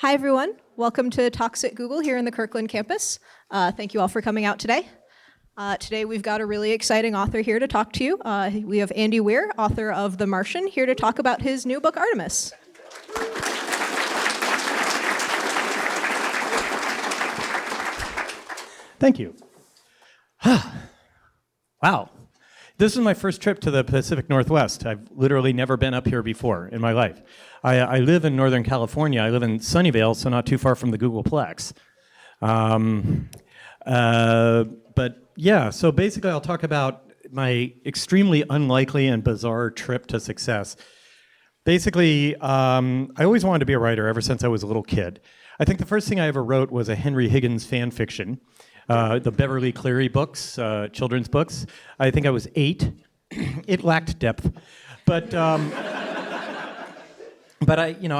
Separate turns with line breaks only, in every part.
Hi, everyone. Welcome to Talks at Google here in the Kirkland campus. Thank you all for coming out today. Today we've got a really exciting author here to talk to you. We have Andy Weir, author of The Martian, here to talk about his new book, Artemis.
Thank you. Wow. This is my first trip to the Pacific Northwest. I've literally never been up here before in my life. I live in Northern California. I live in Sunnyvale, so not too far from the Googleplex. But yeah, so basically I'll talk about my extremely unlikely and bizarre trip to success. Basically, I always wanted to be a writer ever since I was a little kid. I think the first thing I ever wrote was a Henry Higgins fan fiction. The Beverly Cleary books, children's books. I think I was 8. It lacked depth, but I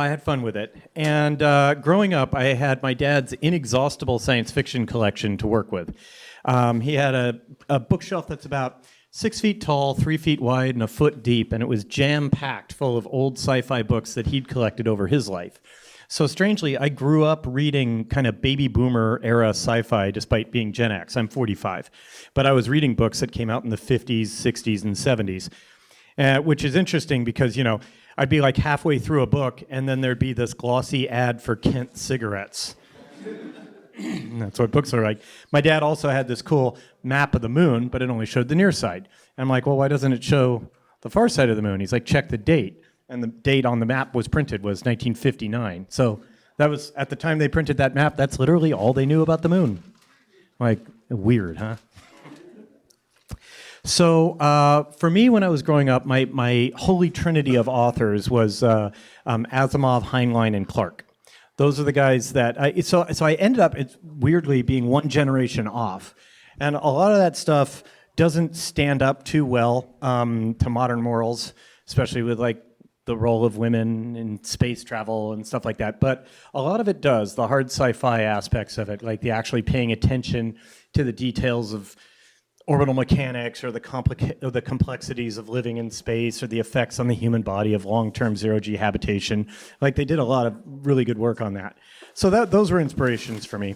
had fun with it. And growing up, I had my dad's inexhaustible science fiction collection to work with. He had a bookshelf that's about 6 feet tall, 3 feet wide, and a foot deep, and it was jam-packed full of old sci-fi books that he'd collected over his life. So strangely, I grew up reading kind of baby boomer era sci-fi despite being Gen X. I'm 45. But I was reading books that came out in the 50s, 60s, and 70s, which is interesting because, I'd be like halfway through a book and then there'd be this glossy ad for Kent cigarettes. That's what books are like. My dad also had this cool map of the moon, but it only showed the near side. And I'm like, well, why doesn't it show the far side of the moon? He's like, check the date. And the date on the map was 1959. So that was, at the time they printed that map, that's literally all they knew about the moon. Like, weird, huh? So for me, when I was growing up, my holy trinity of authors was Asimov, Heinlein, and Clarke. Those are the guys that, so I ended up, it's weirdly, being one generation off. And a lot of that stuff doesn't stand up too well to modern morals, especially with the role of women in space travel and stuff like that. But a lot of it does, the hard sci-fi aspects of it, like the actually paying attention to the details of orbital mechanics or the complexities of living in space or the effects on the human body of long-term zero-G habitation. Like, they did a lot of really good work on that. So those were inspirations for me.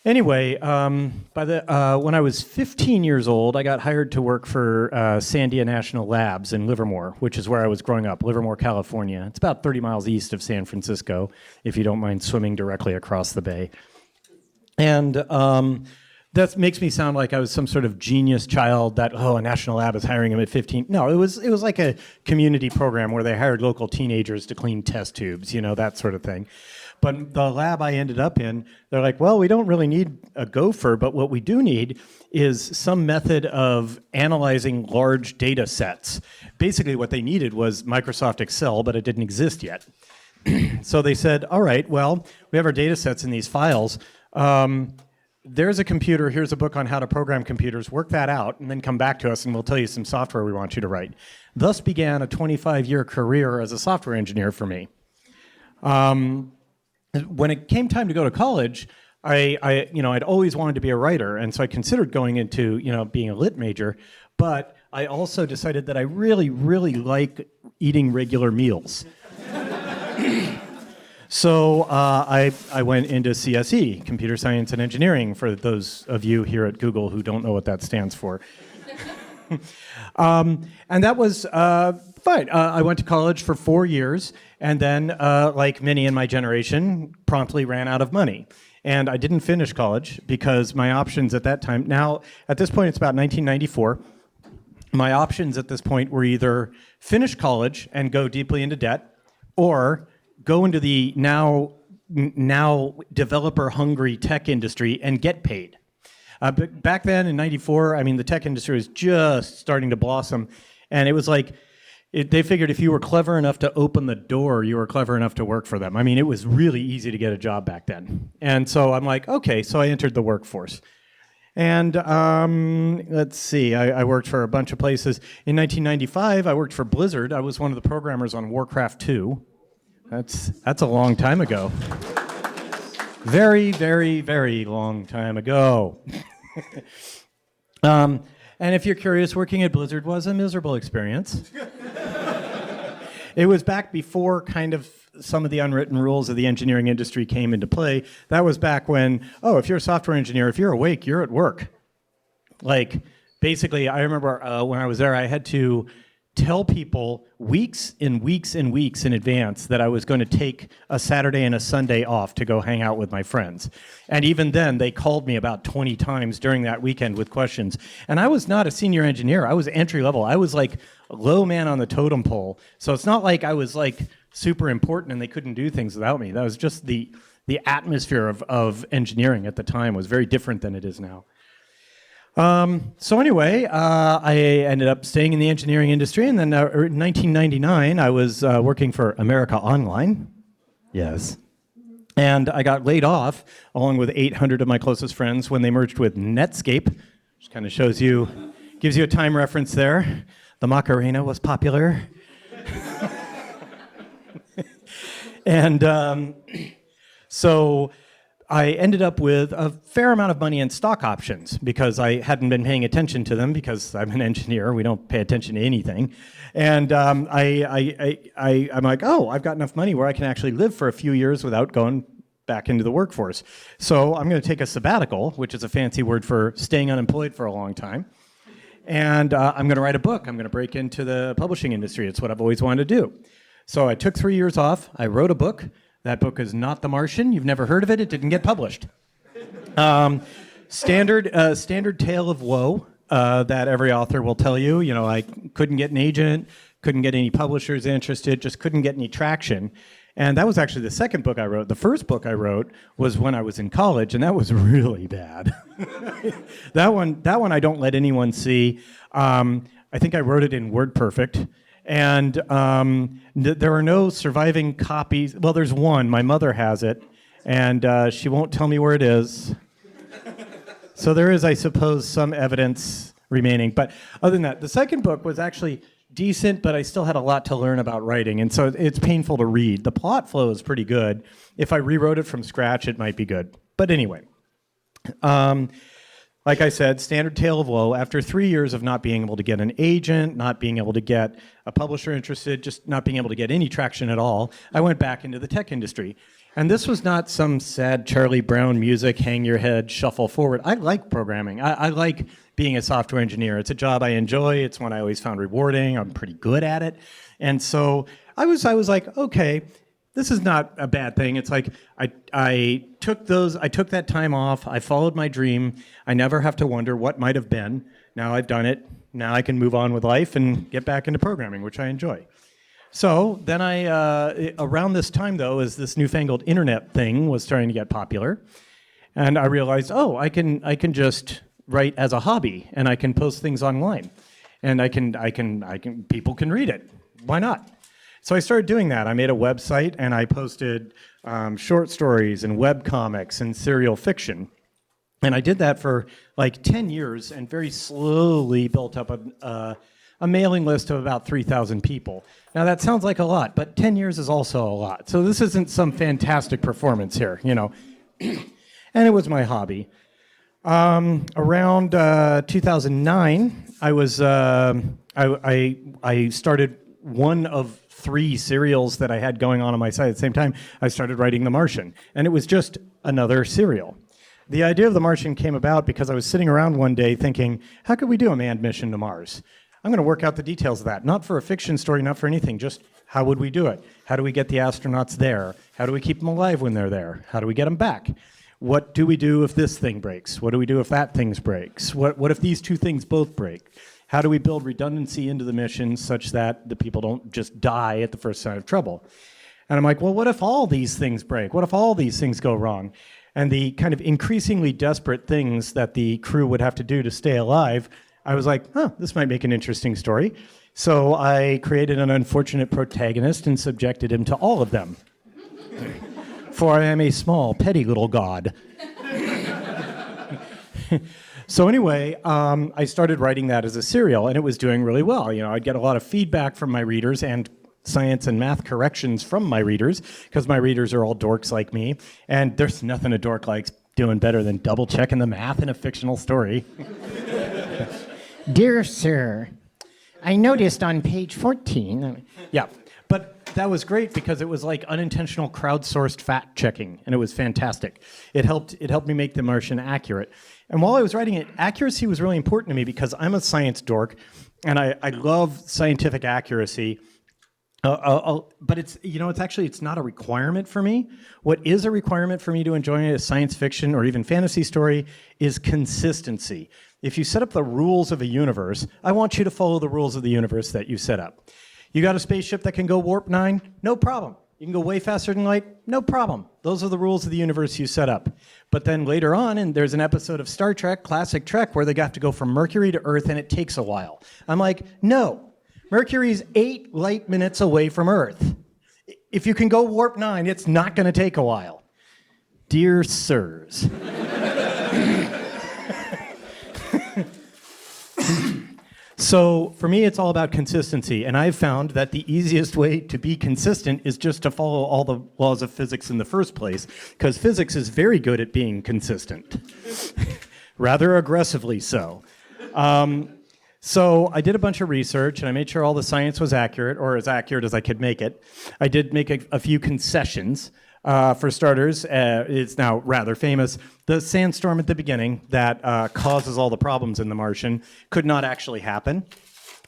Anyway, when I was 15 years old, I got hired to work for Sandia National Labs in Livermore, which is where I was growing up, Livermore, California. It's about 30 miles east of San Francisco, if you don't mind swimming directly across the bay. And that makes me sound like I was some sort of genius child that, a national lab is hiring him at 15. No, it was like a community program where they hired local teenagers to clean test tubes, that sort of thing. But the lab I ended up in, they're like, well, we don't really need a gopher, but what we do need is some method of analyzing large data sets. Basically, what they needed was Microsoft Excel, but it didn't exist yet. So they said, all right, well, we have our data sets in these files. There's a computer, here's a book on how to program computers, work that out, and then come back to us and we'll tell you some software we want you to write. Thus began a 25-year career as a software engineer for me. When it came time to go to college, I'd always wanted to be a writer, and so I considered going into, being a lit major, but I also decided that I really, really like eating regular meals. So I went into CSE, Computer Science and Engineering, for those of you here at Google who don't know what that stands for. And that was fine. I went to college for 4 years, and then, like many in my generation, promptly ran out of money. And I didn't finish college because my options at that time, now, at this point, it's about 1994. My options at this point were either finish college and go deeply into debt, or go into the now developer-hungry tech industry and get paid. But back then in 94, the tech industry was just starting to blossom, and it was like, they figured if you were clever enough to open the door, you were clever enough to work for them. It was really easy to get a job back then. And so I'm like, okay, so I entered the workforce. And let's see, I worked for a bunch of places. In 1995, I worked for Blizzard. I was one of the programmers on Warcraft 2. That's a long time ago. Very, very, very long time ago. And if you're curious, working at Blizzard was a miserable experience. It was back before kind of some of the unwritten rules of the engineering industry came into play. That was back when, oh, if you're a software engineer, if you're awake, you're at work. Like, basically, I remember when I was there, I had to tell people weeks and weeks and weeks in advance that I was going to take a Saturday and a Sunday off to go hang out with my friends. And even then, they called me about 20 times during that weekend with questions. And I was not a senior engineer. I was entry level. I was like a low man on the totem pole. So it's not like I was like super important and they couldn't do things without me. That was just the atmosphere of engineering at the time was very different than it is now. So anyway, I ended up staying in the engineering industry, and then in 1999, I was working for America Online. Yes. And I got laid off, along with 800 of my closest friends, when they merged with Netscape, which kind of shows you, gives you a time reference there. The Macarena was popular. And so I ended up with a fair amount of money in stock options because I hadn't been paying attention to them because I'm an engineer. We don't pay attention to anything. And I'm like, oh, I've got enough money where I can actually live for a few years without going back into the workforce. So I'm going to take a sabbatical, which is a fancy word for staying unemployed for a long time. And I'm going to write a book. I'm going to break into the publishing industry. It's what I've always wanted to do. So I took 3 years off. I wrote a book. That book is not The Martian. You've never heard of it. It didn't get published. Standard tale of woe that every author will tell you. You know, I couldn't get an agent, couldn't get any publishers interested, just couldn't get any traction. And that was actually the second book I wrote. The first book I wrote was when I was in college, and that was really bad. That one I don't let anyone see. I think I wrote it in WordPerfect. And there are no surviving copies. Well, there's one. My mother has it, and she won't tell me where it is. So there is, I suppose, some evidence remaining. But other than that, the second book was actually decent, but I still had a lot to learn about writing, and so it's painful to read. The plot flow is pretty good. If I rewrote it from scratch, it might be good. But anyway. Like I said, standard tale of woe. After 3 years of not being able to get an agent, not being able to get a publisher interested, just not being able to get any traction at all, I went back into the tech industry. And this was not some sad Charlie Brown music, hang your head, shuffle forward. I like programming. I like being a software engineer. It's a job I enjoy. It's one I always found rewarding. I'm pretty good at it. And so I was like, okay, this is not a bad thing. It's like I took that time off. I followed my dream. I never have to wonder what might have been. Now I've done it. Now I can move on with life and get back into programming, which I enjoy. So then around this time though, as this newfangled internet thing was starting to get popular, and I realized, oh, I can just write as a hobby, and I can post things online, and people can read it. Why not? So I started doing that. I made a website, and I posted short stories and web comics and serial fiction. And I did that for like 10 years and very slowly built up a mailing list of about 3,000 people. Now, that sounds like a lot, but 10 years is also a lot. So this isn't some fantastic performance here, you know. And it was my hobby. Around 2009, I started one of 3 serials that I had going on my site at the same time. I started writing The Martian, and it was just another serial. The idea of The Martian came about because I was sitting around one day thinking, how could we do a manned mission to Mars? I'm going to work out the details of that, not for a fiction story, not for anything, just how would we do it? How do we get the astronauts there? How do we keep them alive when they're there? How do we get them back? What do we do if this thing breaks? What do we do if that thing breaks? What if these 2 things both break? How do we build redundancy into the mission such that the people don't just die at the first sign of trouble? And I'm like, well, what if all these things break? What if all these things go wrong? And the kind of increasingly desperate things that the crew would have to do to stay alive, I was like, this might make an interesting story. So I created an unfortunate protagonist and subjected him to all of them. For I am a small, petty little god. So anyway, I started writing that as a serial, and it was doing really well. You know, I'd get a lot of feedback from my readers and science and math corrections from my readers, because my readers are all dorks like me, and there's nothing a dork likes doing better than double-checking the math in a fictional story.
Dear sir,
I noticed on page 14. Yeah, but that was great because it was like unintentional crowdsourced fact checking, and it was fantastic. It helped me make The Martian accurate. And while I was writing it, accuracy was really important to me because I'm a science dork, and I love scientific accuracy. But it's not a requirement for me. What is a requirement for me to enjoy a science fiction or even fantasy story is consistency. If you set up the rules of a universe, I want you to follow the rules of the universe that you set up. You got a spaceship that can go warp 9? No problem. You can go way faster than light? No problem. Those are the rules of the universe you set up. But then later on, and there's an episode of Star Trek, classic Trek, where they have to go from Mercury to Earth and it takes a while. I'm like, no. Mercury's 8 light minutes away from Earth. If you can go warp 9, it's not going to take a while. Dear sirs. So for me, it's all about consistency. And I've found that the easiest way to be consistent is just to follow all the laws of physics in the first place, because physics is very good at being consistent. Rather aggressively so. So I did a bunch of research, and I made sure all the science was accurate, or as accurate as I could make it. I did make a few concessions. For starters, it's now rather famous. The sandstorm at the beginning that causes all the problems in The Martian could not actually happen.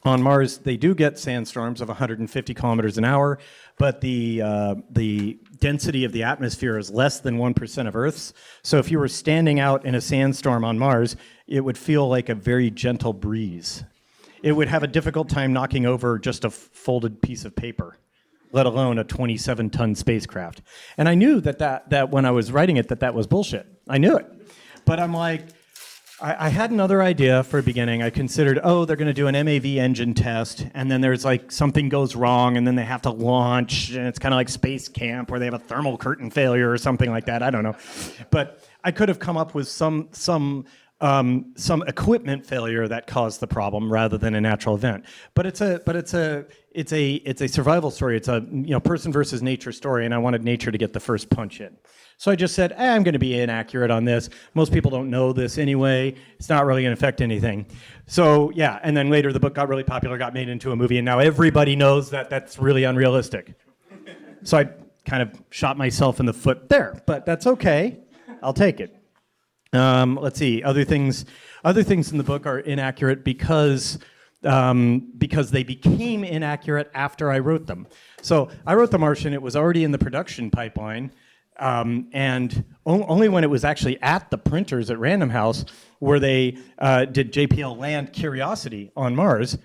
On Mars, they do get sandstorms of 150 kilometers an hour, but the density of the atmosphere is less than 1% of Earth's. So if you were standing out in a sandstorm on Mars, it would feel like a very gentle breeze. It would have a difficult time knocking over just a folded piece of paper, let alone a 27-ton spacecraft. And I knew that when I was writing it, that was bullshit. I knew it. But I'm like, I had another idea for a beginning. I considered, they're going to do an MAV engine test, and then there's like something goes wrong, and then they have to launch, and it's kind of like space camp where they have a thermal curtain failure or something like that. I don't know. But I could have come up with some equipment failure that caused the problem rather than a natural event. But it's a survival story. It's a person versus nature story, and I wanted nature to get the first punch in. So I just said, I'm going to be inaccurate on this. Most people don't know this anyway. It's not really going to affect anything. So yeah, and then later the book got really popular, got made into a movie, and now everybody knows that that's really unrealistic. So I kind of shot myself in the foot there, but that's okay. I'll take it. Let's see. Other things in the book are inaccurate because they became inaccurate after I wrote them. So I wrote The Martian. It was already in the production pipeline, and only when it was actually at the printers at Random House where they did JPL land Curiosity on Mars.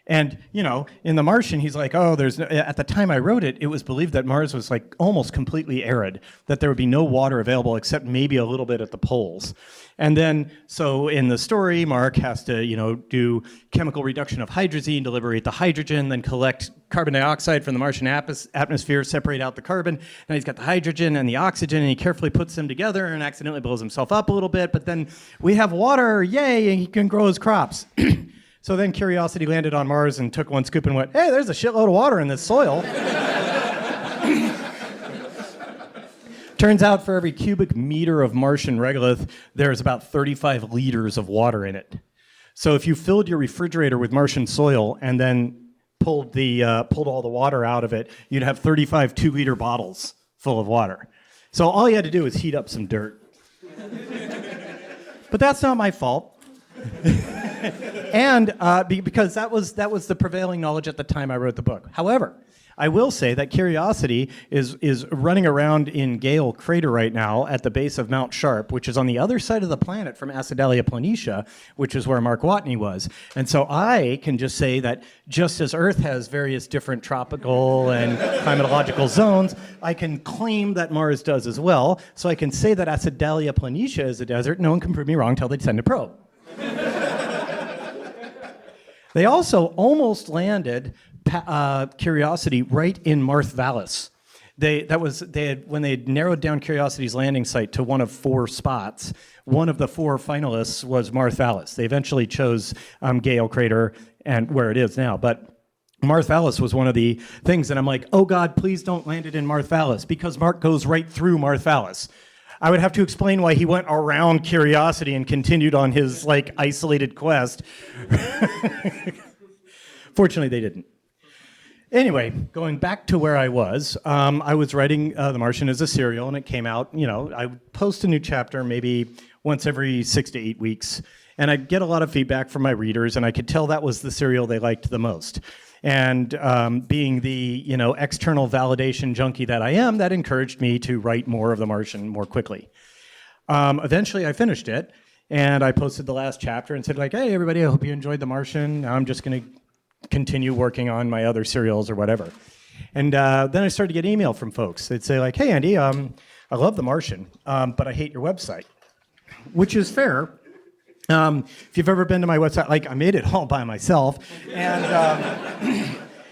And, in The Martian, he's like, at the time I wrote it, it was believed that Mars was like almost completely arid, that there would be no water available except maybe a little bit at the poles. And then, so in the story, Mark has to, do chemical reduction of hydrazine to liberate the hydrogen, then collect carbon dioxide from the Martian atmosphere, separate out the carbon. Now he's got the hydrogen and the oxygen, and he carefully puts them together and accidentally blows himself up a little bit. But then we have water, yay, and he can grow his crops. So then Curiosity landed on Mars and took one scoop and went, hey, there's a shitload of water in this soil. Turns out for every cubic meter of Martian regolith, there's about 35 liters of water in it. So if you filled your refrigerator with Martian soil and then pulled all the water out of it, you'd have 35 2-liter bottles full of water. So all you had to do was heat up some dirt. But that's not my fault. And because that was the prevailing knowledge at the time I wrote the book. However, I will say that Curiosity is running around in Gale Crater right now at the base of Mount Sharp, which is on the other side of the planet from Acidalia Planitia, which is where Mark Watney was. And so I can just say that just as Earth has various different tropical and climatological zones, I can claim that Mars does as well. So I can say that Acidalia Planitia is a desert. No one can prove me wrong until they send a probe. They also almost landed Curiosity right in Marth Vallis. When they had narrowed down Curiosity's landing site to one of 4 spots, one of the 4 finalists was Marth Vallis. They eventually chose Gale Crater and where it is now, but Marth Vallis was one of the things, and I'm like, oh God, please don't land it in Marth Vallis, because Mark goes right through Marth Vallis. I would have to explain why he went around Curiosity and continued on his isolated quest. Fortunately, they didn't. Anyway, going back to where I was writing The Martian as a serial, and it came out, I would post a new chapter maybe once every 6 to 8 weeks, and I'd get a lot of feedback from my readers, and I could tell that was the serial they liked the most. And being the, external validation junkie that I am, that encouraged me to write more of The Martian more quickly. Eventually, I finished it, and I posted the last chapter and said, like, hey, everybody, I hope you enjoyed The Martian. Now I'm just going to continue working on my other serials or whatever. And then I started to get email from folks. They'd say like, hey, Andy, I love The Martian, but I hate your website, which is fair. If you've ever been to my website, like I made it all by myself, and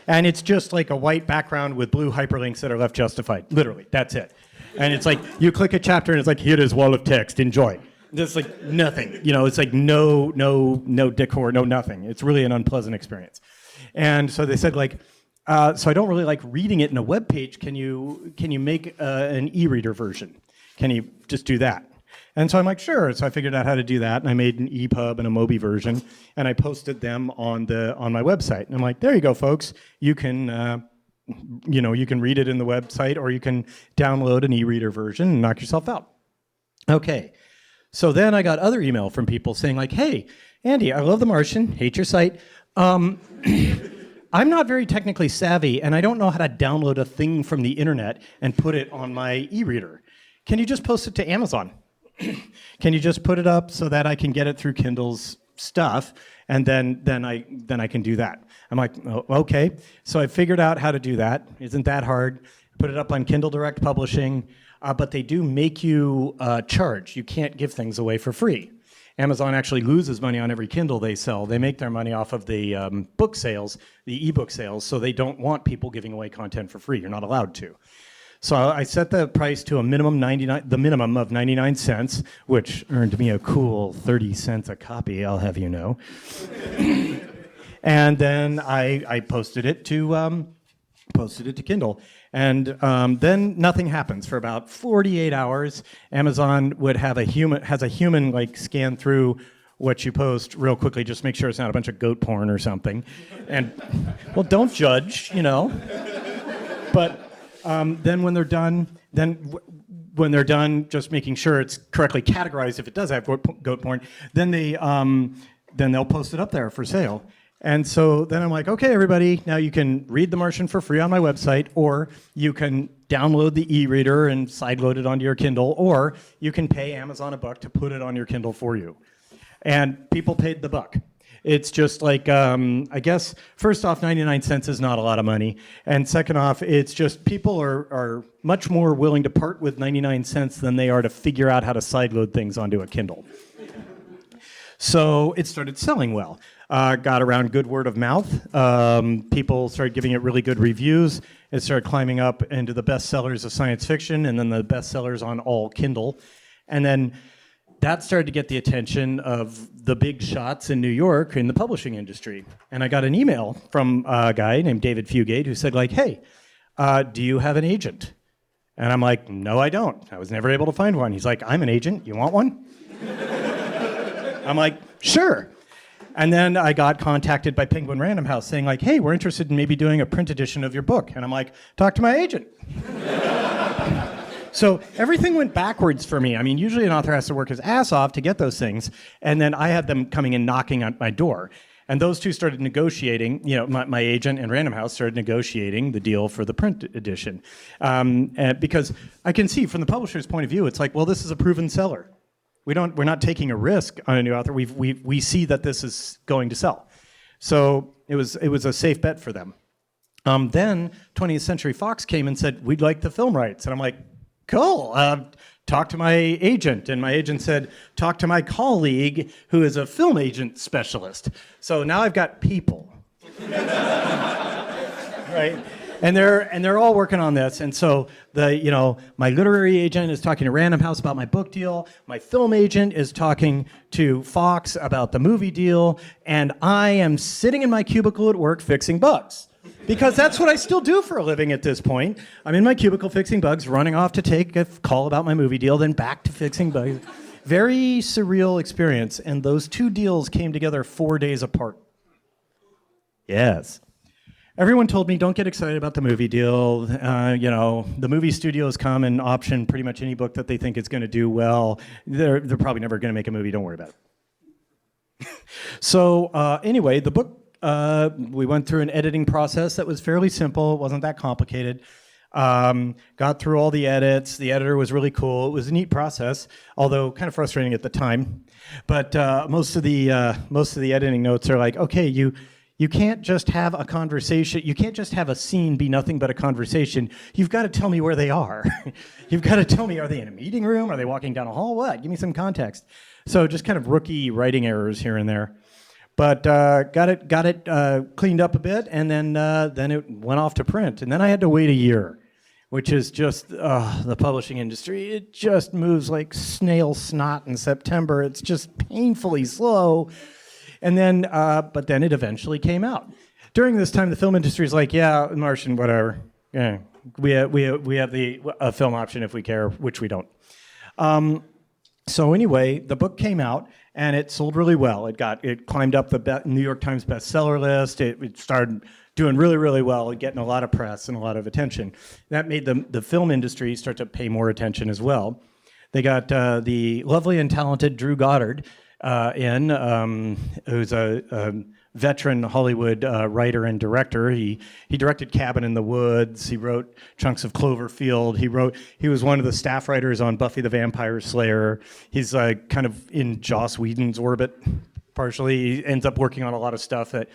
and it's just like a white background with blue hyperlinks that are left justified. Literally, that's it. And it's like you click a chapter and it's like, here it is, wall of text, enjoy. There's like nothing, it's like no decor, no nothing. It's really an unpleasant experience. And so they said like, so I don't really like reading it in a web page. Can you make an e-reader version? Can you just do that? And so I'm like, sure. So I figured out how to do that, and I made an EPUB and a Mobi version, and I posted them on my website. And I'm like, there you go, folks. You can you can read it in the website, or you can download an e-reader version and knock yourself out. Okay. So then I got other email from people saying like, hey, Andy, I love The Martian, hate your site. I'm not very technically savvy, and I don't know how to download a thing from the internet and put it on my e-reader. Can you just post it to Amazon? Can you just put it up so that I can get it through Kindle's stuff, and then I can do that? I'm like, oh, okay. So I figured out how to do that. Isn't that hard? Put it up on Kindle Direct Publishing, but they do make you charge. You can't give things away for free. Amazon actually loses money on every Kindle they sell. They make their money off of the book sales, the ebook sales, so they don't want people giving away content for free. You're not allowed to. So I set the price to the minimum of 99 cents, which earned me a cool 30 cents a copy, I'll have you know. And then I posted it to Kindle. And then nothing happens for about 48 hours. Amazon would have a human like scan through what you post real quickly, just make sure it's not a bunch of goat porn or something. And well, don't judge, But then when they're done, just making sure it's correctly categorized if it does have goat porn, then they'll post it up there for sale. And so then I'm like, okay, everybody, now you can read The Martian for free on my website, or you can download the e-reader and sideload it onto your Kindle, or you can pay Amazon $1 to put it on your Kindle for you. And people paid the buck. It's just like, I guess, first off, 99 cents is not a lot of money. And second off, it's just people are much more willing to part with 99 cents than they are to figure out how to sideload things onto a Kindle. So it started selling well. Got around good word of mouth. People started giving it really good reviews. It started climbing up into the bestsellers of science fiction, and then the bestsellers on all Kindle. And then that started to get the attention of the big shots in New York in the publishing industry. And I got an email from a guy named David Fugate who said like, hey, do you have an agent? And I'm like, no, I don't. I was never able to find one. He's like, I'm an agent. You want one? I'm like, sure. And then I got contacted by Penguin Random House saying like, hey, we're interested in maybe doing a print edition of your book. And I'm like, talk to my agent. So everything went backwards for me. I mean, usually an author has to work his ass off to get those things. And then I had them coming and knocking on my door. And those two started negotiating, my agent and Random House started negotiating the deal for the print edition. Because I can see from the publisher's point of view, it's like, well, this is a proven seller. We're not taking a risk on a new author. We see that this is going to sell. So it was a safe bet for them. Then 20th Century Fox came and said, we'd like the film rights. And I'm like, cool, talk to my agent. And my agent said, talk to my colleague who is a film agent specialist. So now I've got people. Right? And they're all working on this. And so my literary agent is talking to Random House about my book deal. My film agent is talking to Fox about the movie deal. And I am sitting in my cubicle at work fixing bugs. Because that's what I still do for a living at this point. I'm in my cubicle fixing bugs, running off to take a call about my movie deal, then back to fixing bugs. Very surreal experience. And those two deals came together 4 days apart. Yes. Everyone told me don't get excited about the movie deal. The movie studios come and option pretty much any book that they think is going to do well. They're probably never going to make a movie. Don't worry about it. So anyway, the book, we went through an editing process that was fairly simple. It wasn't that complicated. Got through all the edits. The editor was really cool. It was a neat process, although kind of frustrating at the time. But most of the editing notes are like, okay, you can't just have a conversation. You can't just have a scene be nothing but a conversation. You've got to tell me where they are. You've got to tell me, are they in a meeting room? Are they walking down a hall? What? Give me some context. So just kind of rookie writing errors here and there. But got it cleaned up a bit, and then it went off to print. And then I had to wait a year, which is just the publishing industry. It just moves like snail snot in September. It's just painfully slow. And then, but then it eventually came out. During this time, the film industry is like, yeah, Martian, whatever. Yeah, we have the film option if we care, which we don't. So anyway, the book came out and it sold really well. It climbed up the New York Times bestseller list. It started doing really, really well, getting a lot of press and a lot of attention. That made the film industry start to pay more attention as well. They got the lovely and talented Drew Goddard who's a veteran Hollywood writer and director. He directed Cabin in the Woods. He wrote chunks of Cloverfield. He was one of the staff writers on Buffy the Vampire Slayer. He's kind of in Joss Whedon's orbit. Partially, he ends up working on a lot of stuff that,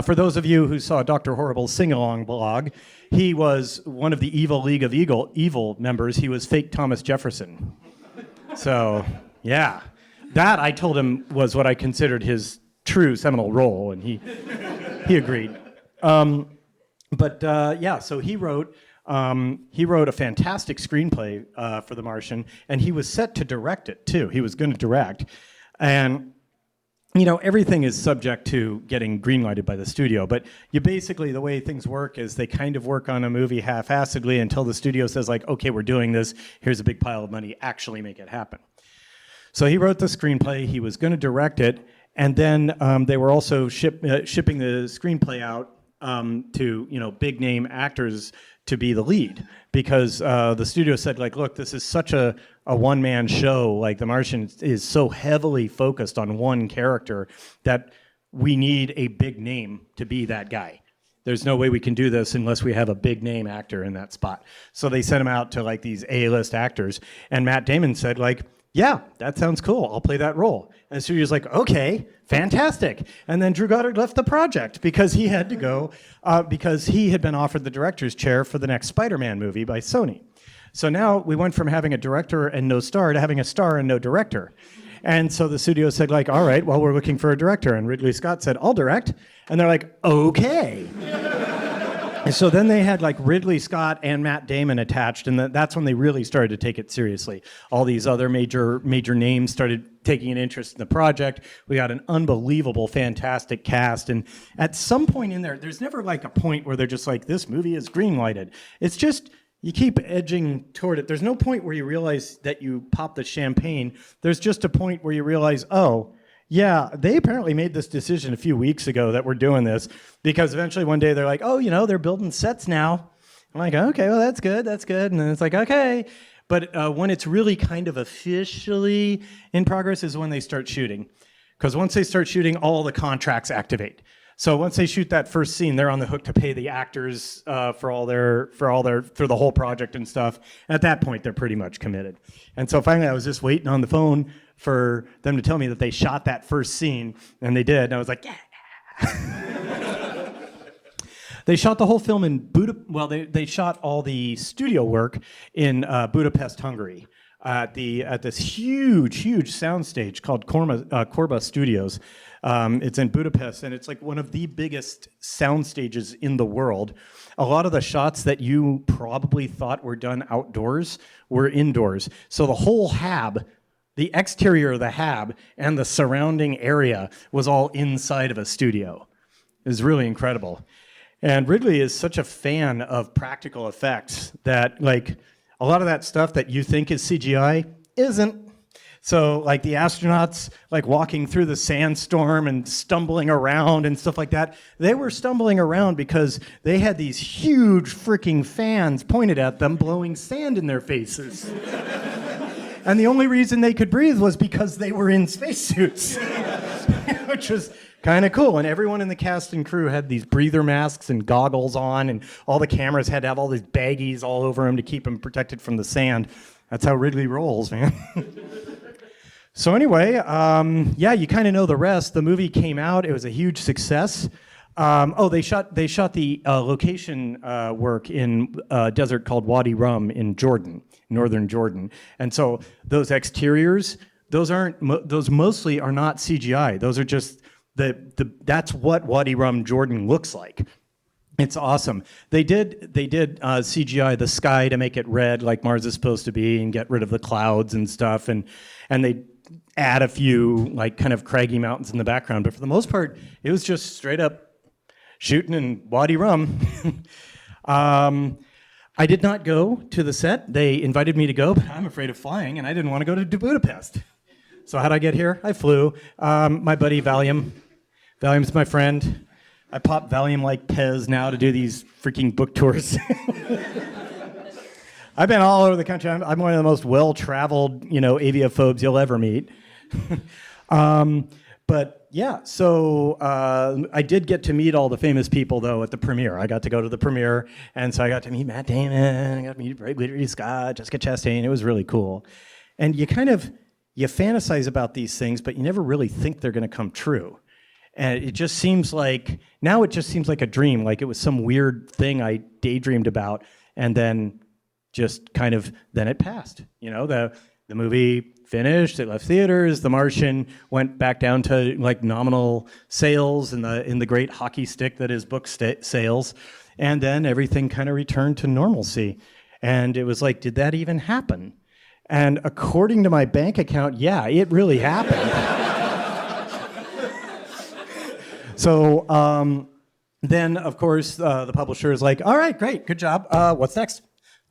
for those of you who saw Dr. Horrible's sing-along blog, he was one of the Evil League of Evil members. He was fake Thomas Jefferson. So, yeah. That, I told him, was what I considered his true seminal role, and he agreed. So he wrote a fantastic screenplay for The Martian, and he was set to direct it, too. He was going to direct. And, everything is subject to getting greenlighted by the studio, but the way things work is they kind of work on a movie half-assedly until the studio says, like, okay, we're doing this, here's a big pile of money, actually make it happen. So he wrote the screenplay, he was going to direct it, and then they were also shipping the screenplay out to big name actors to be the lead, because the studio said, like, look, this is such a one-man show, like The Martian is so heavily focused on one character that we need a big name to be that guy. There's no way we can do this unless we have a big name actor in that spot. So they sent him out to like these A-list actors, and Matt Damon said, like, yeah, that sounds cool. I'll play that role. And the studio's like, okay, fantastic. And then Drew Goddard left the project because he had to go, because he had been offered the director's chair for the next Spider-Man movie by Sony. So now we went from having a director and no star to having a star and no director. And so the studio said, like, all right, well, we're looking for a director. And Ridley Scott said, I'll direct. And they're like, okay. And so then they had like Ridley Scott and Matt Damon attached, and that's when they really started to take it seriously. All these other major names started taking an interest in the project. We got an unbelievable, fantastic cast, and at some point in there's never like a point where they're just like, this movie is green-lighted. It's just, you keep edging toward it. There's no point where you realize that you pop the champagne. There's just a point where you realize, oh, yeah, they apparently made this decision a few weeks ago that we're doing this, because eventually one day they're like, oh, they're building sets now. I'm like, okay, well, that's good. And then it's like, okay. But when it's really kind of officially in progress is when they start shooting. Because once they start shooting, all the contracts activate. So once they shoot that first scene, they're on the hook to pay the actors for the whole project and stuff. At that point, they're pretty much committed. And so finally, I was just waiting on the phone for them to tell me that they shot that first scene, and they did. And I was like, yeah. They shot the whole film in Budapest. Well, they shot all the studio work in Budapest, Hungary, at this huge soundstage called Korba Studios. It's in Budapest, and it's like one of the biggest sound stages in the world. A lot of the shots that you probably thought were done outdoors were indoors. So the whole hab, the exterior of the hab and the surrounding area was all inside of a studio. It was really incredible. And Ridley is such a fan of practical effects that, like, a lot of that stuff that you think is CGI isn't. So like the astronauts like walking through the sandstorm and stumbling around and stuff like that, they were stumbling around because they had these huge freaking fans pointed at them blowing sand in their faces. And the only reason they could breathe was because they were in spacesuits, which was kind of cool. And everyone in the cast and crew had these breather masks and goggles on, and all the cameras had to have all these baggies all over them to keep them protected from the sand. That's how Ridley rolls, man. So anyway, yeah, you kind of know the rest. The movie came out. It was a huge success. They shot the location work in a desert called Wadi Rum in Jordan, northern Jordan. And so those exteriors, those mostly are not CGI. Those are just that's what Wadi Rum, Jordan looks like. It's awesome. They did CGI the sky to make it red like Mars is supposed to be and get rid of the clouds and stuff, and they add a few like kind of craggy mountains in the background. But for the most part, it was just straight up shooting in Wadi Rum. I did not go to the set. They invited me to go, but I'm afraid of flying, and I didn't want to go to Budapest. So how'd I get here? I flew. My buddy Valium. Valium's my friend. I pop Valium like Pez now to do these freaking book tours. I've been all over the country. I'm one of the most well-traveled, aviophobes you'll ever meet. But yeah, so I did get to meet all the famous people, though, at the premiere. I got to go to the premiere, and so I got to meet Matt Damon, I got to meet Ridley Scott, Jessica Chastain. It was really cool. And you fantasize about these things, but you never really think they're going to come true. And it just seems like a dream, like it was some weird thing I daydreamed about, and then just kind of, then it passed. The movie finished, it left theaters, The Martian went back down to like nominal sales in the great hockey stick that is book sales, and then everything kind of returned to normalcy. And it was like, did that even happen? And according to my bank account, yeah, it really happened. So then, of course, the publisher is like, all right, great, good job. What's next?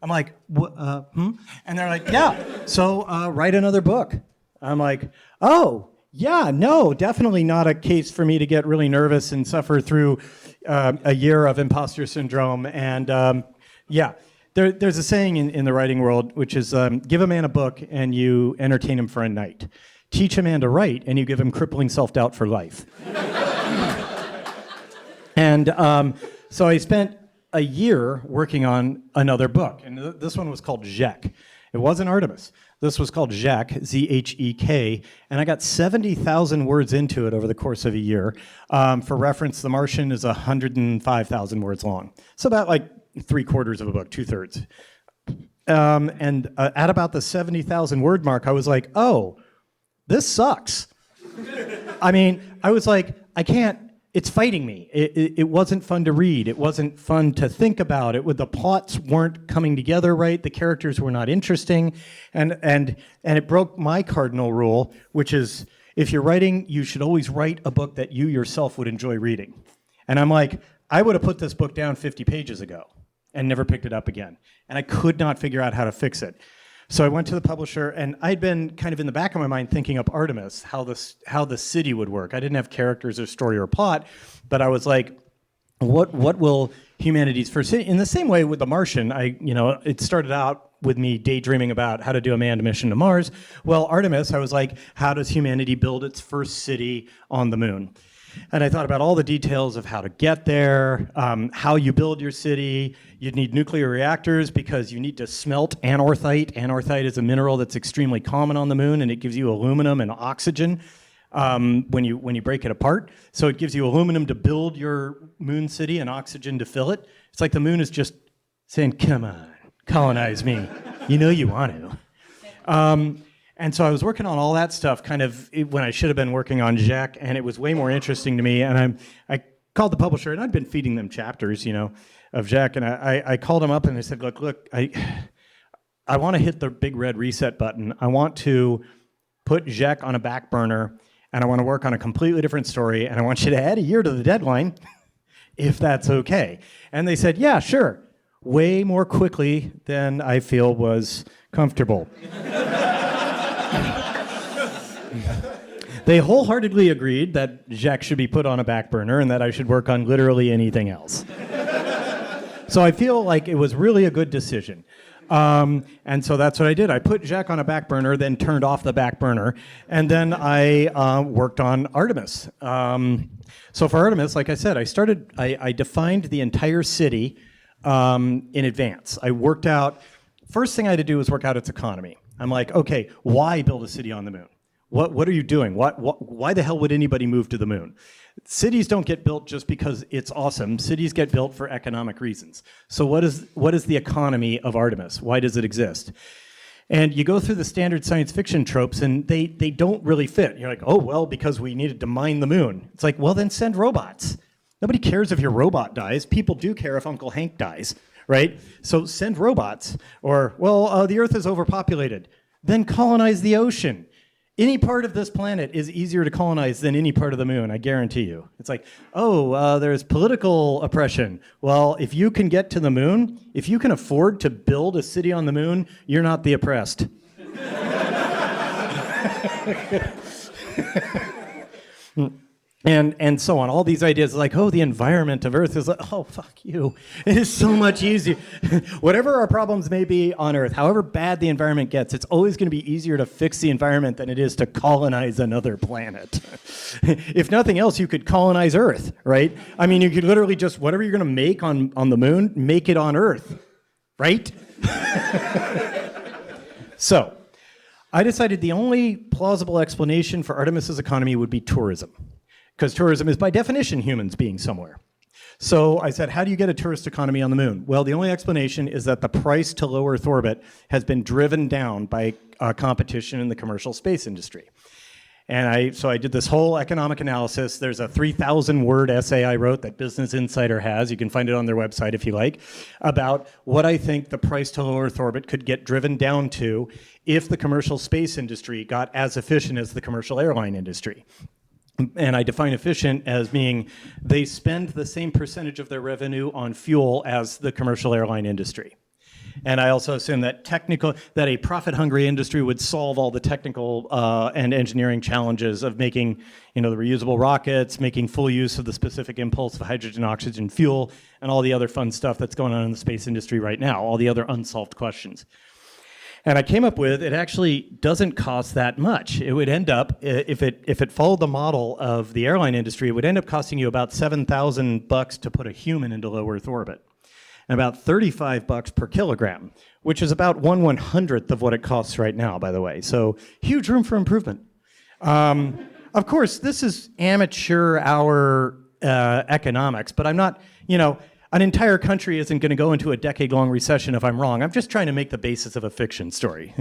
I'm like, And they're like, yeah, so write another book. I'm like, oh, yeah, no, definitely not a case for me to get really nervous and suffer through a year of imposter syndrome. And yeah, there's a saying in the writing world, which is give a man a book and you entertain him for a night. Teach a man to write and you give him crippling self-doubt for life. And so I spent a year working on another book, and this one was called Zhek. It wasn't Artemis. This was called Zhek, Z-H-E-K, and I got 70,000 words into it over the course of a year. For reference, The Martian is 105,000 words long. So about like 3/4 of a book, 2/3. And at about the 70,000 word mark, I was like, oh, this sucks. I mean, I was like, I can't, it's fighting me. It wasn't fun to read. It wasn't fun to think about. The plots weren't coming together right. The characters were not interesting. And it broke my cardinal rule, which is if you're writing, you should always write a book that you yourself would enjoy reading. And I'm like, I would have put this book down 50 pages ago and never picked it up again. And I could not figure out how to fix it. So I went to the publisher, and I'd been kind of in the back of my mind thinking up Artemis, how the city would work. I didn't have characters or story or plot, but I was like, what will humanity's first city? In the same way with The Martian, it started out with me daydreaming about how to do a manned mission to Mars. Well, Artemis, I was like, how does humanity build its first city on the moon? And I thought about all the details of how to get there, how you build your city. You'd need nuclear reactors because you need to smelt anorthite. Anorthite is a mineral that's extremely common on the moon, and it gives you aluminum and oxygen when you break it apart. So it gives you aluminum to build your moon city and oxygen to fill it. It's like the moon is just saying, come on, colonize me. You know you want to. And so I was working on all that stuff kind of when I should have been working on Zhek, and it was way more interesting to me. And I called the publisher, and I'd been feeding them chapters, of Zhek, and I called him up and I said, look, I want to hit the big red reset button. I want to put Zhek on a back burner, and I want to work on a completely different story, and I want you to add a year to the deadline, if that's okay. And they said, yeah, sure. Way more quickly than I feel was comfortable. They wholeheartedly agreed that Jacques should be put on a back burner and that I should work on literally anything else. So I feel like it was really a good decision. And so that's what I did. I put Jacques on a back burner, then turned off the back burner, and then I worked on Artemis. So for Artemis, like I said, I defined the entire city in advance. I worked out, first thing I had to do was work out its economy. I'm like, okay, why build a city on the moon? What are you doing? Why the hell would anybody move to the moon? Cities don't get built just because it's awesome. Cities get built for economic reasons. So what is the economy of Artemis? Why does it exist? And you go through the standard science fiction tropes, and they don't really fit. You're like, oh, well, because we needed to mine the moon. It's like, well, then send robots. Nobody cares if your robot dies. People do care if Uncle Hank dies, right? So send robots. Or, well, the Earth is overpopulated. Then colonize the ocean. Any part of this planet is easier to colonize than any part of the moon, I guarantee you. It's like, oh, there's political oppression. Well, if you can get to the moon, if you can afford to build a city on the moon, you're not the oppressed. And so on. All these ideas like, oh, the environment of Earth is like, oh, fuck you. It is so much easier. Whatever our problems may be on Earth, however bad the environment gets, it's always going to be easier to fix the environment than it is to colonize another planet. If nothing else, you could colonize Earth, right? I mean, you could literally just, whatever you're going to make on the moon, make it on Earth, right? So, I decided the only plausible explanation for Artemis's economy would be tourism. Because tourism is, by definition, humans being somewhere. So I said, how do you get a tourist economy on the moon? Well, the only explanation is that the price to low Earth orbit has been driven down by competition in the commercial space industry. And so I did this whole economic analysis. There's a 3,000-word essay I wrote that Business Insider has. You can find it on their website if you like, about what I think the price to low Earth orbit could get driven down to if the commercial space industry got as efficient as the commercial airline industry. And I define efficient as meaning they spend the same percentage of their revenue on fuel as the commercial airline industry. And I also assume that a profit-hungry industry would solve all the technical and engineering challenges of making, the reusable rockets, making full use of the specific impulse of hydrogen, oxygen, fuel, and all the other fun stuff that's going on in the space industry right now, all the other unsolved questions. And I came up with, it actually doesn't cost that much. It would end up, if it followed the model of the airline industry, it would end up costing you about $7,000 to put a human into low Earth orbit, and about $35 per kilogram, which is about 1/100th of what it costs right now, by the way. So huge room for improvement. Of course, this is amateur hour economics, but I'm not, an entire country isn't going to go into a decade-long recession if I'm wrong. I'm just trying to make the basis of a fiction story.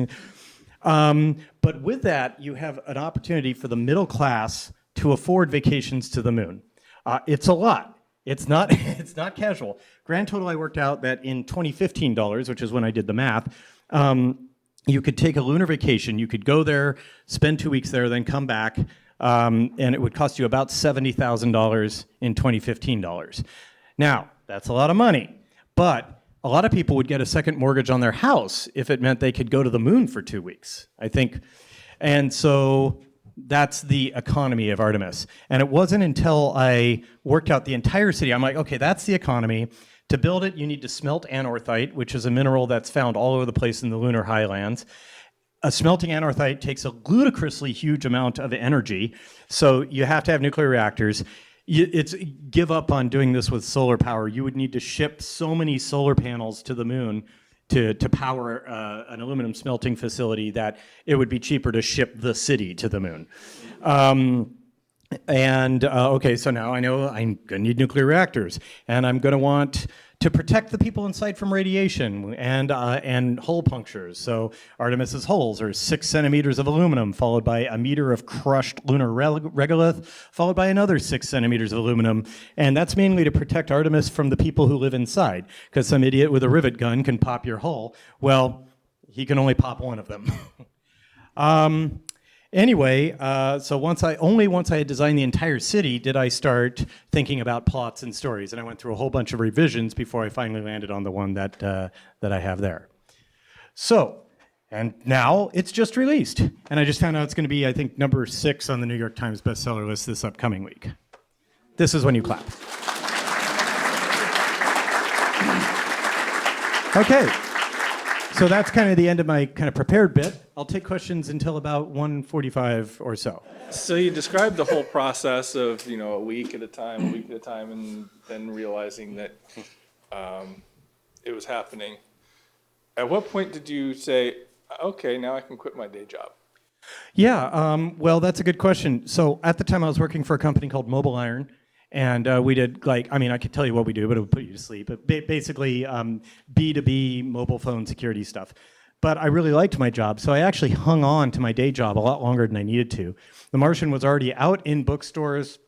But with that, you have an opportunity for the middle class to afford vacations to the moon. It's a lot. It's not casual. Grand total, I worked out that in 2015 dollars, which is when I did the math, you could take a lunar vacation. You could go there, spend 2 weeks there, then come back, and it would cost you about $70,000 in 2015 dollars. Now, that's a lot of money, but a lot of people would get a second mortgage on their house if it meant they could go to the moon for 2 weeks, I think. And so that's the economy of Artemis. And it wasn't until I worked out the entire city, I'm like, okay, that's the economy. To build it, you need to smelt anorthite, which is a mineral that's found all over the place in the lunar highlands. Smelting anorthite takes a ludicrously huge amount of energy, so you have to have nuclear reactors. Give up on doing this with solar power. You would need to ship so many solar panels to the moon to power an aluminum smelting facility that it would be cheaper to ship the city to the moon. Okay, so now I know I'm going to need nuclear reactors, and I'm going to want to protect the people inside from radiation and hole punctures. So Artemis's holes are 6 centimeters of aluminum, followed by a meter of crushed lunar regolith, followed by another 6 centimeters of aluminum. And that's mainly to protect Artemis from the people who live inside, because some idiot with a rivet gun can pop your hull. Well, he can only pop one of them. Anyway, so once I had designed the entire city did I start thinking about plots and stories, and I went through a whole bunch of revisions before I finally landed on the one that I have there. So And now it's just released. And I just found out it's going to be, I think, number 6 on the New York Times bestseller list this upcoming week. This is when you clap. Okay. So that's kind of the end of my kind of prepared bit. I'll take questions until about 1:45 or so.
So you described the whole process of, a week at a time, and then realizing that it was happening. At what point did you say, okay, now I can quit my day job?
Yeah, well, that's a good question. So at the time, I was working for a company called Mobile Iron, and we did I could tell you what we do, but it would put you to sleep. But basically, B2B mobile phone security stuff. But I really liked my job, so I actually hung on to my day job a lot longer than I needed to. The Martian was already out in bookstores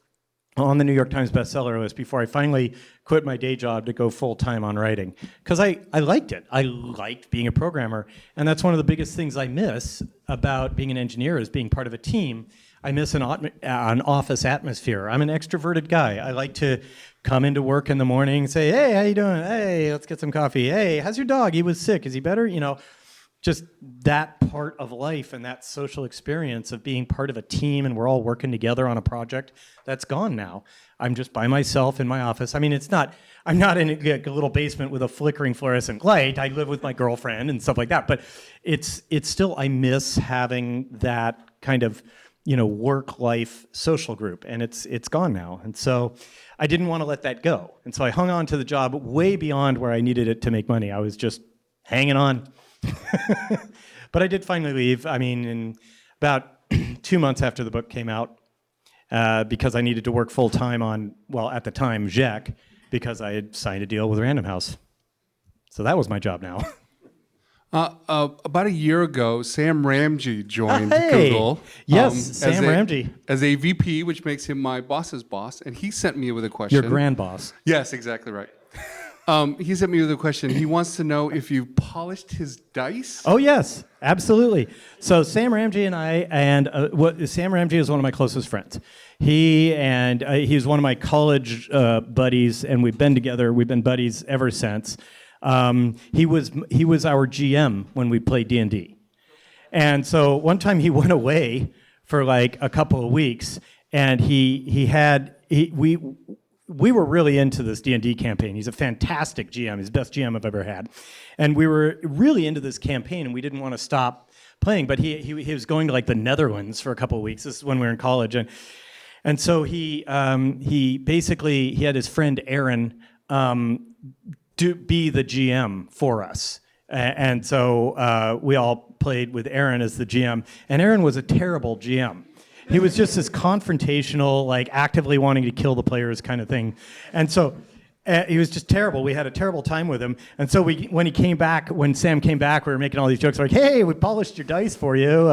on the New York Times bestseller list before I finally quit my day job to go full-time on writing. Because I liked it. I liked being a programmer. And that's one of the biggest things I miss about being an engineer is being part of a team. I miss an office atmosphere. I'm an extroverted guy. I like to come into work in the morning and say, hey, how you doing? Hey, let's get some coffee. Hey, how's your dog? He was sick. Is he better? Just that part of life and that social experience of being part of a team and we're all working together on a project, that's gone now. I'm just by myself in my office. I mean, I'm not in a little basement with a flickering fluorescent light. I live with my girlfriend and stuff like that. But it's still, I miss having that kind of, work-life social group. And it's gone now. And so I didn't want to let that go. And so I hung on to the job way beyond where I needed it to make money. I was just hanging on. But I did finally leave. I mean, in about 2 months after the book came out, because I needed to work full time on, at the time, Jack, because I had signed a deal with Random House. So that was my job now.
About a year ago, Sam Ramji joined
Hey!
Google.
Yes, Sam Ramji.
As a VP, which makes him my boss's boss, and he sent me with a question.
Your grand boss.
Yes, exactly right. He sent me with a question. He wants to know if you polished his dice.
Oh yes, absolutely. So Sam Ramji and Sam Ramji is one of my closest friends. He's one of my college buddies, and we've been together. We've been buddies ever since. He was our GM when we played D&D, and so one time he went away for like a couple of weeks, and we were really into this D&D campaign. He's a fantastic GM. He's the best GM I've ever had. And we were really into this campaign, and we didn't want to stop playing. But he was going to, the Netherlands for a couple of weeks. This is when we were in college. And so he had his friend Aaron be the GM for us. And so we all played with Aaron as the GM. And Aaron was a terrible GM. He was just this confrontational, actively wanting to kill the players kind of thing. And so he was just terrible. We had a terrible time with him. And so when Sam came back, we were making all these jokes like, hey, we polished your dice for you.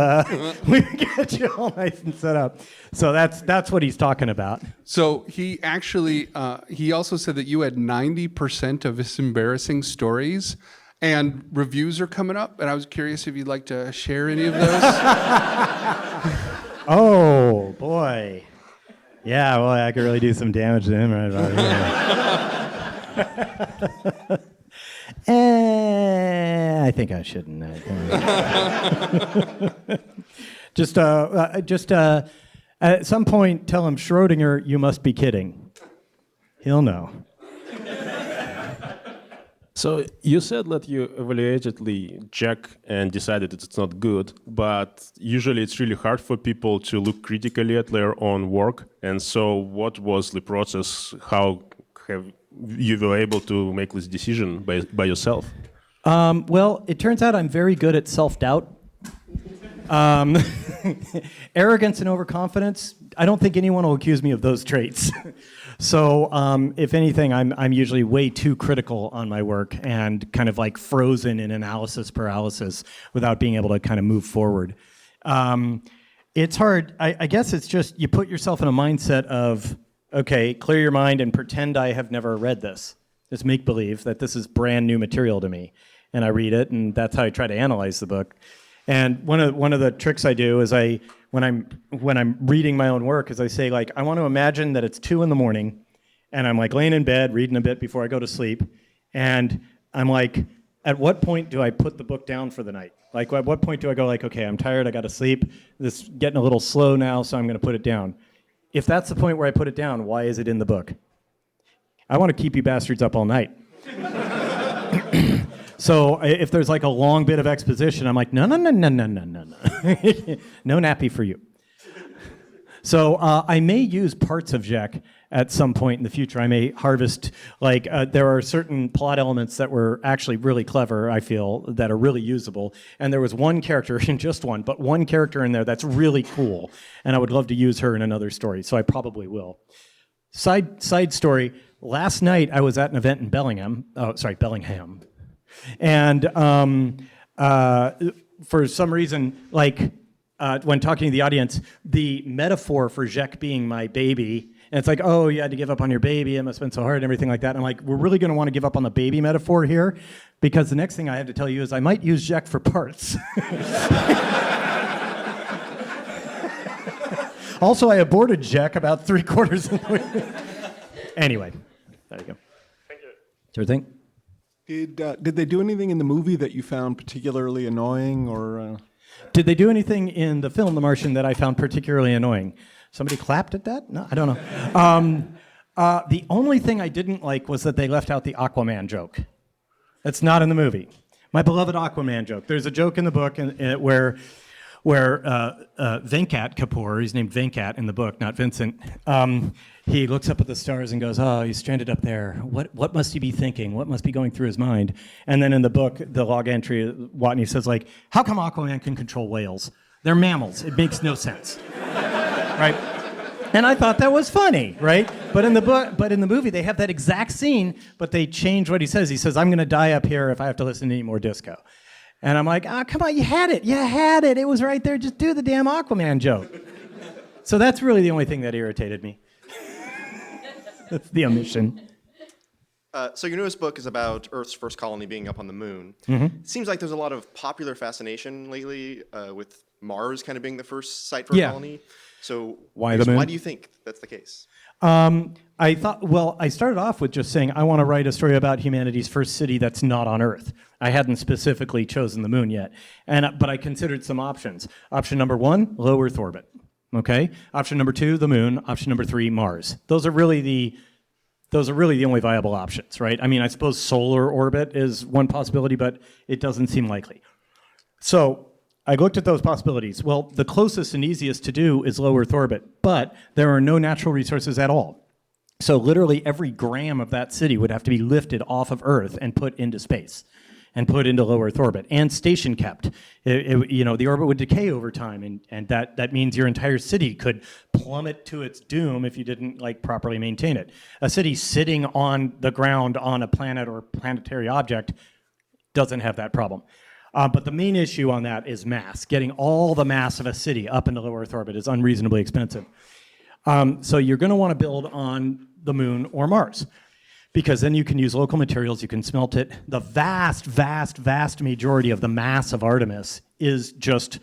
We got you all nice and set up. So that's what he's talking about.
So he actually, he also said that you had 90% of his embarrassing stories, and reviews are coming up. And I was curious if you'd like to share any of those.
Oh, boy. Yeah, well, I could really do some damage to him right about here. I think I shouldn't. Just at some point, tell him, Schrodinger, you must be kidding. He'll know.
So you said that you evaluated the Jack and decided that it's not good, but usually it's really hard for people to look critically at their own work. And so what was the process? How have you were able to make this decision by yourself?
Well, it turns out I'm very good at self-doubt. Arrogance and overconfidence, I don't think anyone will accuse me of those traits. So if anything, I'm usually way too critical on my work and kind of frozen in analysis paralysis without being able to kind of move forward. It's hard. I guess it's just you put yourself in a mindset of, okay, clear your mind and pretend I have never read this. Just make believe that this is brand new material to me. And I read it, and that's how I try to analyze the book. And one of the tricks I do is when I'm reading my own work is I say I want to imagine that it's 2 a.m. and I'm laying in bed reading a bit before I go to sleep, and I'm at what point do I put the book down for the night? Like, at what point do I go like, okay, I'm tired, I got to sleep. This is getting a little slow now, so I'm going to put it down. If that's the point where I put it down, why is it in the book? I want to keep you bastards up all night. So if there's like a long bit of exposition, I'm like, no. No nappy for you. So I may use parts of Jack at some point in the future. I may harvest, like, there are certain plot elements that were actually really clever, I feel, that are really usable. And there was one character, just one, but one character in there that's really cool. And I would love to use her in another story, so I probably will. Side story, last night I was at an event in Bellingham. And for some reason, like, when talking to the audience, the metaphor for Jack being my baby, and it's like, oh, you had to give up on your baby, it must have been so hard and everything like that. And I'm like, we're really going to want to give up on the baby metaphor here, because the next thing I have to tell you is I might use Jack for parts. Also, I aborted Jack about 3/4 of the way. Anyway, there you go. Thank you. Sure thing.
Did they do anything in the movie that you found particularly annoying, or?
Did they do anything in the film The Martian that I found particularly annoying? Somebody clapped at that? No, I don't know. The only thing I didn't like was that they left out the Aquaman joke. That's not in the movie. My beloved Aquaman joke. There's a joke in the book where Venkat Kapoor, he's named Venkat in the book, not Vincent, he looks up at the stars and goes, oh, he's stranded up there. What must he be thinking? What must be going through his mind? And then in the book, the log entry, Watney says, like, how come Aquaman can control whales? They're mammals. It makes no sense. Right? And I thought that was funny, right? But in the movie, they have that exact scene, but they change what he says. He says, I'm going to die up here if I have to listen to any more disco. And I'm like, come on, you had it. It was right there. Just do the damn Aquaman joke. So that's really the only thing that irritated me. That's the omission.
So your newest book is about Earth's first colony being up on the moon.
Mm-hmm.
It seems like there's a lot of popular fascination lately with Mars kind of being the first site for a colony. So
why the moon?
Why do you think that's the case?
I started off with just saying I want to write a story about humanity's first city that's not on Earth. I hadn't specifically chosen the moon yet, but I considered some options. Option number 1, low Earth orbit. Okay. Option number 2, the moon. Option number 3, Mars. Those are really the only viable options, right? I mean, I suppose solar orbit is one possibility, but it doesn't seem likely. So I looked at those possibilities. Well, the closest and easiest to do is low Earth orbit, but there are no natural resources at all. So literally every gram of that city would have to be lifted off of Earth and put into space and put into low Earth orbit and station kept. The orbit would decay over time, and that means your entire city could plummet to its doom if you didn't properly maintain it. A city sitting on the ground on a planet or planetary object doesn't have that problem. But the main issue on that is mass. Getting all the mass of a city up into low Earth orbit is unreasonably expensive. So you're going to want to build on the moon or Mars, because then you can use local materials, you can smelt it. The vast majority of the mass of Artemis is just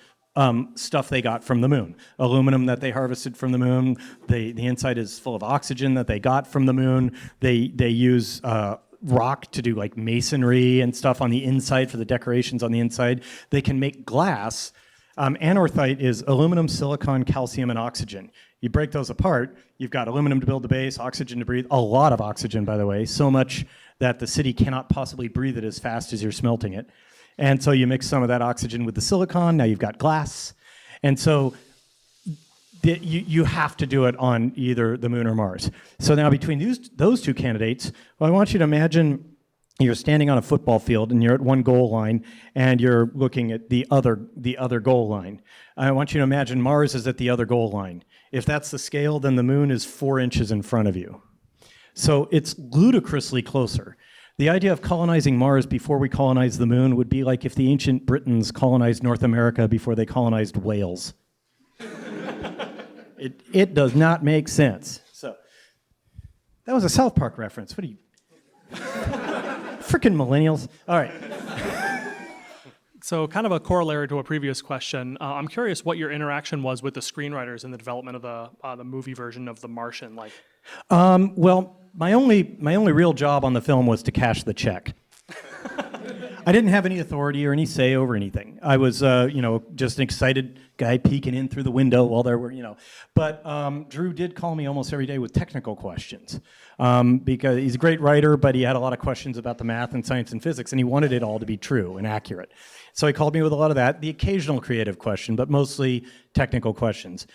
stuff they got from the moon. Aluminum that they harvested from the moon. The inside is full of oxygen that they got from the moon. They use rock to do masonry and stuff on the inside for the decorations on the inside. They can make glass. Anorthite is aluminum, silicon, calcium, and oxygen. You break those apart, you've got aluminum to build the base, oxygen to breathe, a lot of oxygen, by the way, so much that the city cannot possibly breathe it as fast as you're smelting it. And so you mix some of that oxygen with the silicon, now you've got glass. And so you have to do it on either the moon or Mars. So now between those two candidates, I want you to imagine you're standing on a football field and you're at one goal line and you're looking at the other goal line. I want you to imagine Mars is at the other goal line. If that's the scale, then the moon is 4 inches in front of you. So it's ludicrously closer. The idea of colonizing Mars before we colonize the moon would be like if the ancient Britons colonized North America before they colonized Wales. It does not make sense. So that was a South Park reference. What are you... Frickin' millennials. All right.
So kind of a corollary to a previous question, I'm curious what your interaction was with the screenwriters in the development of the movie version of The Martian. Like,
Well, my only real job on the film was to cash the check. I didn't have any authority or any say over anything. I was, just an excited guy peeking in through the window while there were, But Drew did call me almost every day with technical questions because he's a great writer, but he had a lot of questions about the math and science and physics, and he wanted it all to be true and accurate. So he called me with a lot of that, the occasional creative question, but mostly technical questions.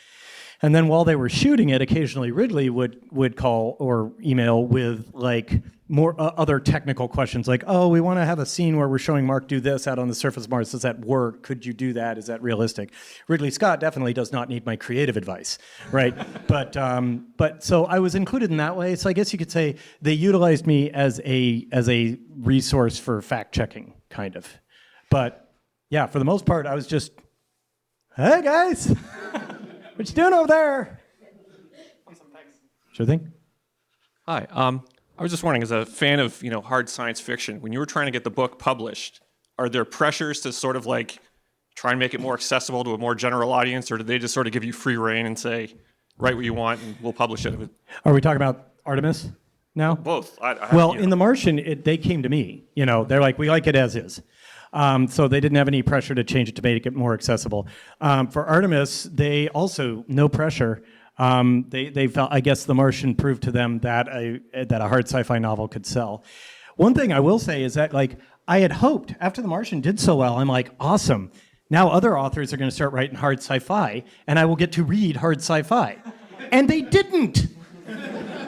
And then while they were shooting it, occasionally Ridley would call or email with like more other technical questions like, oh, we want to have a scene where we're showing Mark do this out on the surface of Mars. Does that work? Could you do that? Is that realistic? Ridley Scott definitely does not need my creative advice, right? But so I was included in that way. So I guess you could say they utilized me as a resource for fact checking, kind of. But yeah, for the most part, I was just, hey guys. What you doing over there? Sure thing.
Hi. I was just wondering, as a fan of hard science fiction, when you were trying to get the book published, are there pressures to sort of like try and make it more accessible to a more general audience, or did they just sort of give you free rein and say, write what you want and we'll publish it?
Are we talking about Artemis now?
Both.
In The Martian, they came to me. They're like, we like it as is. So they didn't have any pressure to change it to make it more accessible. For Artemis, they also, no pressure. They felt, I guess The Martian proved to them that a hard sci-fi novel could sell. One thing I will say is that I had hoped, after The Martian did so well, I'm like, awesome. Now other authors are going to start writing hard sci-fi, and I will get to read hard sci-fi. And they didn't.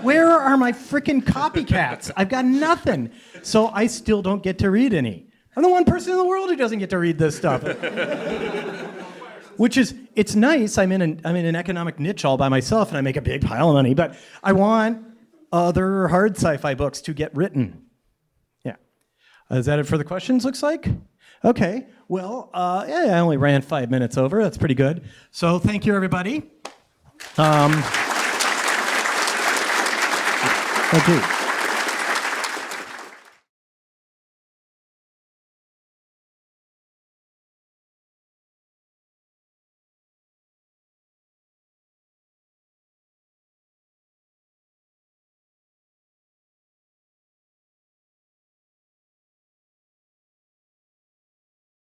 Where are my freaking copycats? I've got nothing. So I still don't get to read any. I'm the one person in the world who doesn't get to read this stuff. Which is, it's nice. I'm in an economic niche all by myself, and I make a big pile of money. But I want other hard sci-fi books to get written. Yeah. Is that it for the questions? Looks like. Okay. Well, I only ran 5 minutes over. That's pretty good. So thank you, everybody. Thank you.